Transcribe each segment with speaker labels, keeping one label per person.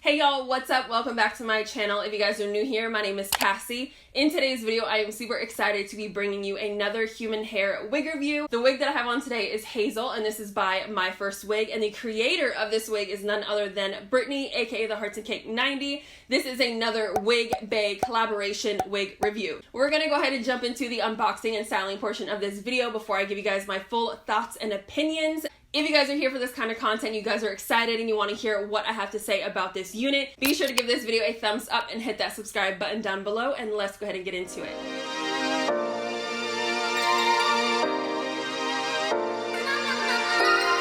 Speaker 1: Hey y'all, what's up? Welcome back to my channel. If you guys are new here, my name is Cassie. In today's video, I am super excited to be bringing you another human hair wig review. The wig that I have on today is Hazel, and this is by MYFIRSTWIG, and the creator of this wig is none other than Brittany, aka THEHEARTSANDCAKE90. This is another Wig Bae collaboration wig review. We're gonna go ahead and jump into the unboxing and styling portion of this video before I give you guys my full thoughts and opinions. If you guys are here for this kind of content, you guys are excited and you want to hear what I have to say about this unit, be sure to give this video a thumbs up and hit that subscribe button down below, and let's go ahead and get into it.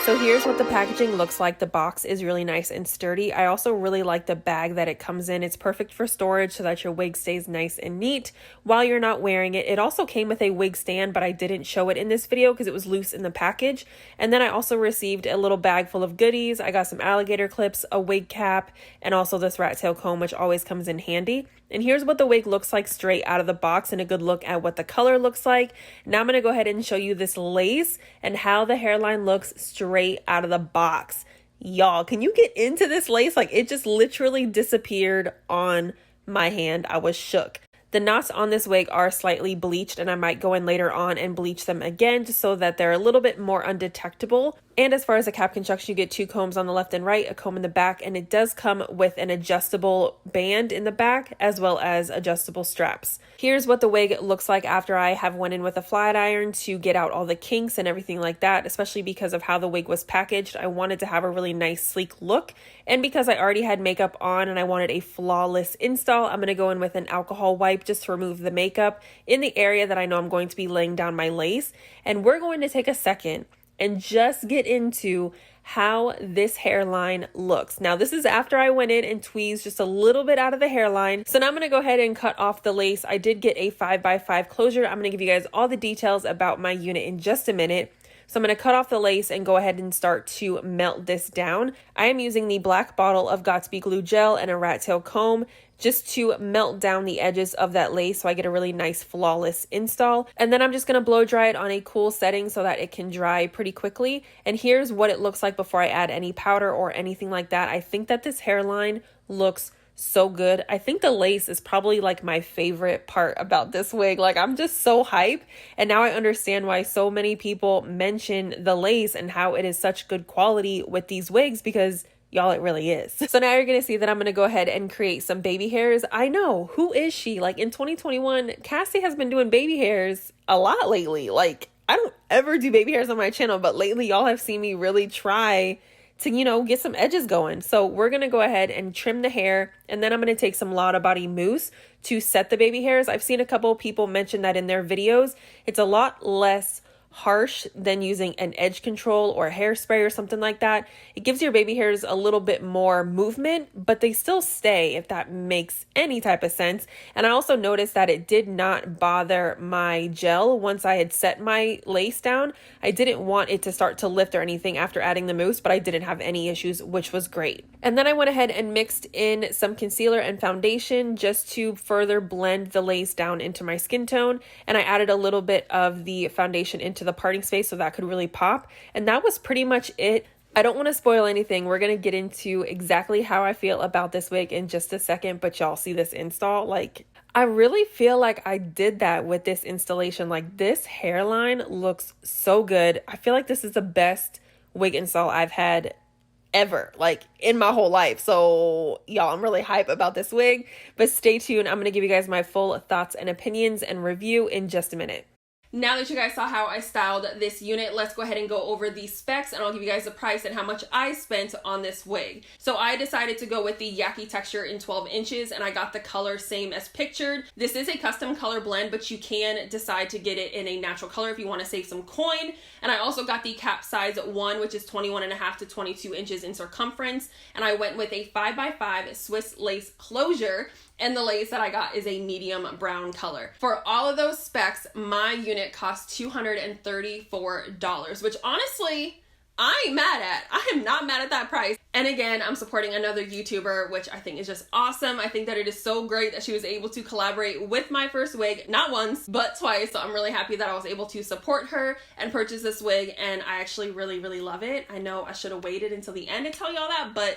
Speaker 1: So here's what the packaging looks like. The box is really nice and sturdy. I also really like the bag that it comes in. It's perfect for storage so that your wig stays nice and neat while you're not wearing it. It also came with a wig stand, but I didn't show it in this video because it was loose in the package. And then I also received a little bag full of goodies. I got some alligator clips, a wig cap, and also this rat tail comb, which always comes in handy. And here's what the wig looks like straight out of the box, and a good look at what the color looks like. Now I'm going to go ahead and show you this lace and how the hairline looks straight out of the box. Y'all, can you get into this lace? Like, it just literally disappeared on my hand. I was shook. The knots on this wig are slightly bleached, and I might go in later on and bleach them again just so that they're a little bit more undetectable. And as far as the cap construction, you get two combs on the left and right, a comb in the back, and it does come with an adjustable band in the back as well as adjustable straps. Here's what the wig looks like after I have went in with a flat iron to get out all the kinks and everything like that, especially because of how the wig was packaged. I wanted to have a really nice sleek look, and because I already had makeup on and I wanted a flawless install, I'm going to go in with an alcohol wipe just to remove the makeup in the area that I know I'm going to be laying down my lace. And we're going to take a second and just get into how this hairline looks. Now, this is after I went in and tweezed just a little bit out of the hairline. So now I'm gonna go ahead and cut off the lace. I did get a 5x5 closure. I'm gonna give you guys all the details about my unit in just a minute. So I'm going to cut off the lace and go ahead and start to melt this down. I am using the black bottle of Got2b glue gel and a rat tail comb just to melt down the edges of that lace so I get a really nice flawless install. And then I'm just going to blow dry it on a cool setting so that it can dry pretty quickly. And here's what it looks like before I add any powder or anything like that. I think that this hairline looks so good. I think the lace is probably like my favorite part about this wig. Like, I'm just so hype, and now I understand why so many people mention the lace and how it is such good quality with these wigs, because y'all, it really is. So now you're gonna see that I'm gonna go ahead and create some baby hairs. I know, who is she? Like, in 2021, Cassie has been doing baby hairs a lot lately. Like, I don't ever do baby hairs on my channel, but lately y'all have seen me really try to, you know, get some edges going. So we're going to go ahead and trim the hair, and then I'm going to take some Lotta Body mousse to set the baby hairs. I've seen a couple of people mention that in their videos. It's a lot less harsh than using an edge control or a hairspray or something like that. It gives your baby hairs a little bit more movement, but they still stay, if that makes any type of sense. And I also noticed that it did not bother my gel once I had set my lace down. I didn't want it to start to lift or anything after adding the mousse, but I didn't have any issues, which was great. And then I went ahead and mixed in some concealer and foundation just to further blend the lace down into my skin tone. And I added a little bit of the foundation into the parting space so that could really pop. And that was pretty much it. I don't want to spoil anything. We're going to get into exactly how I feel about this wig in just a second, but y'all see this install. Like, I really feel like I did that with this installation. Like, this hairline looks so good. I feel like this is the best wig install I've had ever, like, in my whole life. So y'all, I'm really hype about this wig, but stay tuned. I'm going to give you guys my full thoughts and opinions and review in just a minute. Now that you guys saw how I styled this unit, let's go ahead and go over the specs, and I'll give you guys the price and how much I spent on this wig. So I decided to go with the Yaki texture in 12 inches, and I got the color same as pictured. This is a custom color blend, but you can decide to get it in a natural color if you want to save some coin. And I also got the cap size 1, which is 21.5 to 22 inches in circumference. And I went with a 5x5 Swiss lace closure. And the lace that I got is a medium brown color. For all of those specs, my unit cost $234, which honestly, I ain't mad at. I am not mad at that price. And again, I'm supporting another YouTuber, which I think is just awesome. I think that it is so great that she was able to collaborate with MYFIRSTWIG, not once, but twice. So I'm really happy that I was able to support her and purchase this wig. And I actually really, really love it. I know I should have waited until the end to tell y'all that, but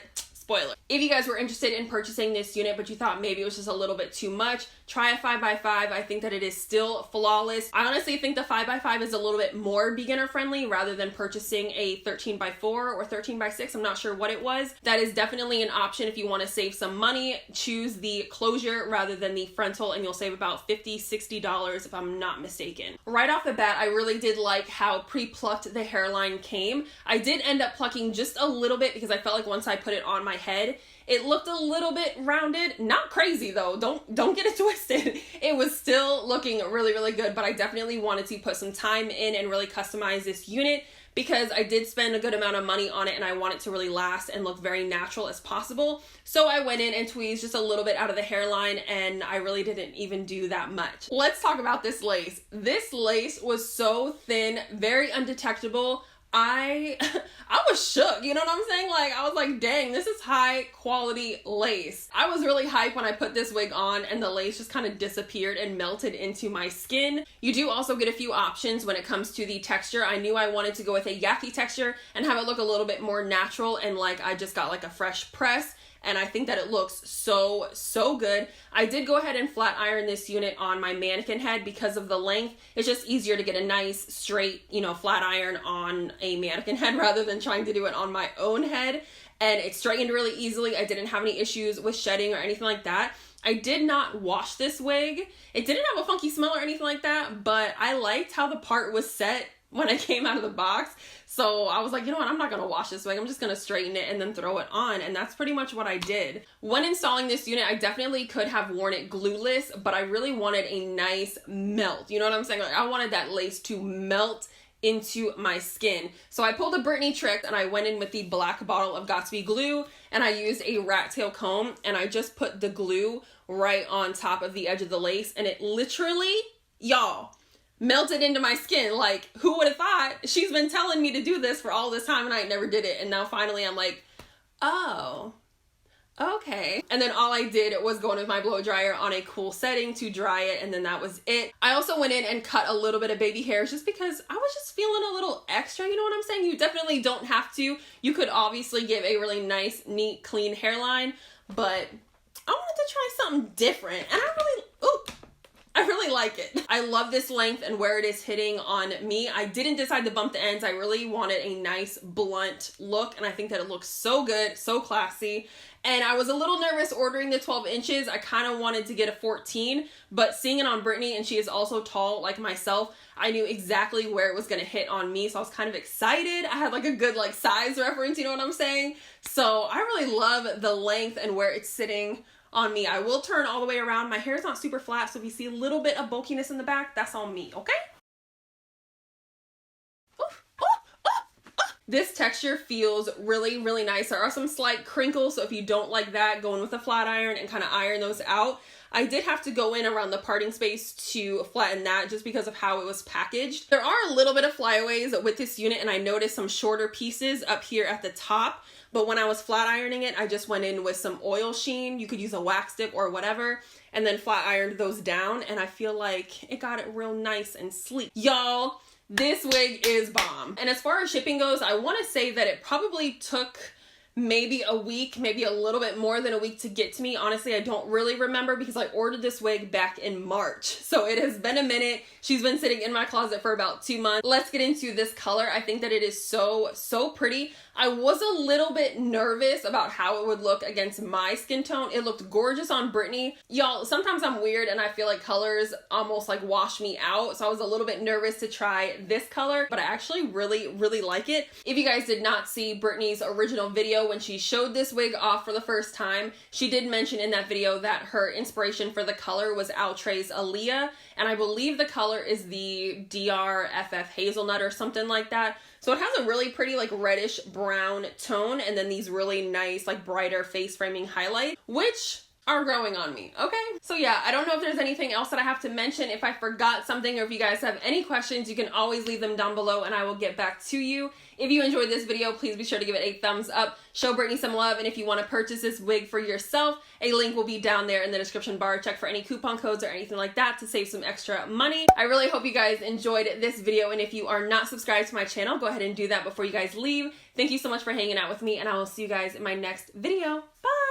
Speaker 1: spoiler. If you guys were interested in purchasing this unit, but you thought maybe it was just a little bit too much, try a 5x5. I think that it is still flawless. I honestly think the 5x5 is a little bit more beginner friendly rather than purchasing a 13x4 or 13x6. I'm not sure what it was. That is definitely an option if you want to save some money. Choose the closure rather than the frontal, and you'll save about $50-$60 if I'm not mistaken. Right off the bat, I really did like how pre-plucked the hairline came. I did end up plucking just a little bit because I felt like once I put it on my head, it looked a little bit rounded. Not crazy though, don't get it twisted. It was still looking really, really good, but I definitely wanted to put some time in and really customize this unit because I did spend a good amount of money on it and I want it to really last and look very natural as possible. So I went in and tweezed just a little bit out of the hairline, and I really didn't even do that much. Let's talk about this lace. This lace was so thin, very undetectable. I was shook, you know what I'm saying? Like, I was like, dang, this is high quality lace. I was really hyped when I put this wig on and the lace just kind of disappeared and melted into my skin. You do also get a few options when it comes to the texture. I knew I wanted to go with a yaki texture and have it look a little bit more natural and like I just got like a fresh press. And I think that it looks so good. I did go ahead and flat iron this unit on my mannequin head because of the length. It's just easier to get a nice straight, you know, flat iron on a mannequin head rather than trying to do it on my own head. And it straightened really easily. I didn't have any issues with shedding or anything like that. I did not wash this wig. It didn't have a funky smell or anything like that, but I liked how the part was set when I came out of the box. So I was like, you know what, I'm not gonna wash this wig. I'm just gonna straighten it and then throw it on. And that's pretty much what I did. When installing this unit, I definitely could have worn it glueless, but I really wanted a nice melt. You know what I'm saying? Like, I wanted that lace to melt into my skin. So I pulled a Brittany trick and I went in with the black bottle of Got2b glue, and I used a rat tail comb and I just put the glue right on top of the edge of the lace, and it literally, y'all, melted into my skin. Like, who would have thought? She's been telling me to do this for all this time and I never did it. And now finally I'm like, oh, okay. And then all I did was go in with my blow dryer on a cool setting to dry it, and then that was it. I also went in and cut a little bit of baby hairs just because I was just feeling a little extra, you know what I'm saying? You definitely don't have to. You could obviously give a really nice, neat, clean hairline, but I wanted to try something different, and I really like it. I love this length and where it is hitting on me. I didn't decide to bump the ends. I really wanted a nice blunt look, and I think that it looks so good, so classy. And I was a little nervous ordering the 12 inches. I kind of wanted to get a 14, but seeing it on Brittany, and she is also tall like myself, I knew exactly where it was going to hit on me. So I was kind of excited. I had like a good like size reference, you know what I'm saying? So I really love the length and where it's sitting on me. I will turn all the way around. My hair is not super flat, so if you see a little bit of bulkiness in the back, that's on me, okay? This texture feels really, really nice. There are some slight crinkles, so if you don't like that, go in with a flat iron and kind of iron those out. I did have to go in around the parting space to flatten that just because of how it was packaged. There are a little bit of flyaways with this unit, and I noticed some shorter pieces up here at the top. But when I was flat ironing it, I just went in with some oil sheen. You could use a wax stick or whatever, and then flat ironed those down. And I feel like it got it real nice and sleek. Y'all, this wig is bomb. And as far as shipping goes, I want to say that it probably took maybe a week, maybe a little bit more than a week to get to me. Honestly, I don't really remember because I ordered this wig back in March. So it has been a minute. She's been sitting in my closet for about 2 months. Let's get into this color. I think that it is so pretty. I was a little bit nervous about how it would look against my skin tone. It looked gorgeous on Brittany. Y'all, sometimes I'm weird and I feel like colors almost like wash me out. So I was a little bit nervous to try this color, but I actually really like it. If you guys did not see Brittany's original video when she showed this wig off for the first time, she did mention in that video that her inspiration for the color was Outray's Aaliyah, and I believe the color is the DRFF Hazelnut or something like that. So it has a really pretty like reddish brown tone, and then these really nice like brighter face framing highlight, which are growing on me, okay? So yeah, I don't know if there's anything else that I have to mention. If I forgot something or if you guys have any questions, you can always leave them down below and I will get back to you. If you enjoyed this video, please be sure to give it a thumbs up. Show Brittany some love, and if you want to purchase this wig for yourself, a link will be down there in the description bar. Check for any coupon codes or anything like that to save some extra money. I really hope you guys enjoyed this video, and if you are not subscribed to my channel, go ahead and do that before you guys leave. Thank you so much for hanging out with me, and I will see you guys in my next video. Bye!